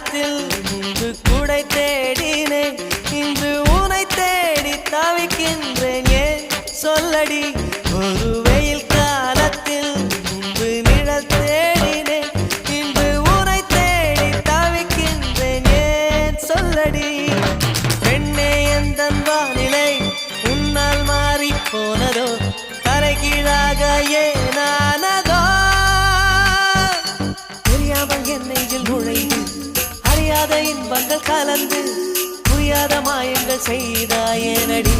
காலத்தில் முன்பு கூடை தேடினேன், இன்று உனை தேடி தவிக்கின்றேன். ஏன் சொல்லடி? ஒரு வெயில் காலத்தில் முன்பு நிழல் தேடினேன், இன்று உனை தேடி தவிக்கின்றேன். ஏன் சொல்லடி? பெண்ணே எந்தன் வானிலை உன்னால் மாறி போனதோ, தலைகீழாக ஏனானதோ? தெரியாமல் என் நெஞ்சில் நுழைந்து அறியாத இன்பங்கள் கலந்து புரியாத மாயங்கள் செய்தாயேனடி.